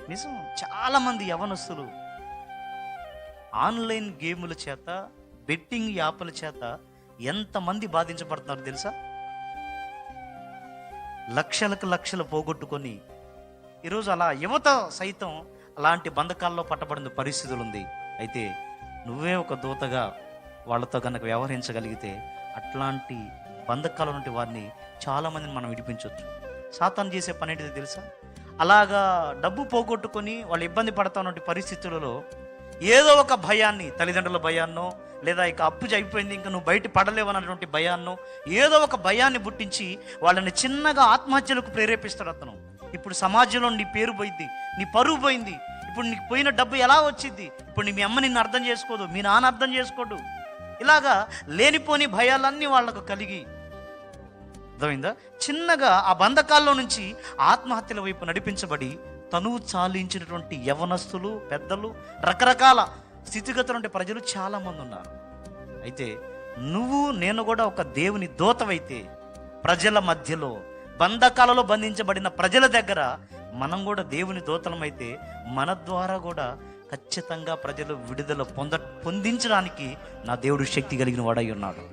నిజం. చాలామంది యవనస్తులు ఆన్లైన్ గేముల చేత, బెట్టింగ్ యాప్ల చేత ఎంతమంది బాధించబడుతున్నారు తెలుసా? లక్షలకు లక్షలు పోగొట్టుకొని ఈరోజు అలా యువత సైతం అలాంటి బంధకాల్లో పట్టబడిన పరిస్థితులు ఉంది. అయితే నువ్వే ఒక దూతగా వాళ్ళతో కనుక వ్యవహరించగలిగితే అట్లాంటి బంధకాల నుండి వారిని చాలామందిని మనం విడిపించవచ్చు. సాతాను చేసే పని ఏంటిదో తెలుసా? అలాగా డబ్బు పోగొట్టుకొని వాళ్ళు ఇబ్బంది పడుతున్నటువంటి పరిస్థితులలో ఏదో ఒక భయాన్ని, తల్లిదండ్రుల భయాన్నో, లేదా ఇక అప్పు అయిపోయింది ఇంకా నువ్వు బయట పడలేవు అన్నటువంటి భయాన్నో, ఏదో ఒక భయాన్ని పుట్టించి వాళ్ళని చిన్నగా ఆత్మహత్యలకు ప్రేరేపిస్తాడు అతను. ఇప్పుడు సమాజంలో నీ పేరు పోయింది, నీ పరువు పోయింది, ఇప్పుడు నీకు పోయిన డబ్బు ఎలా వచ్చింది, ఇప్పుడు మీ అమ్మ నిన్ను అర్థం చేసుకోదు, మీ నాన్న అర్థం చేసుకోడు, ఇలాగా లేనిపోని భయాలన్నీ వాళ్ళకు కలిగి అర్థమైందా, చిన్నగా ఆ బంధకాల్లో నుంచి ఆత్మహత్యల వైపు నడిపించబడి తనువు చాలించినటువంటి యవనస్తులు, పెద్దలు, రకరకాల స్థితిగతులు ఉండే ప్రజలు చాలామంది ఉన్నారు. అయితే నువ్వు నేను కూడా ఒక దేవుని దూతవైతే ప్రజల మధ్యలో, బంధకాలలో బంధించబడిన ప్రజల దగ్గర మనం కూడా దేవుని దూతలమైతే మన ద్వారా కూడా ఖచ్చితంగా ప్రజలు విడుదల పొందించడానికి నా దేవుడు శక్తి కలిగిన వాడై ఉన్నాడు.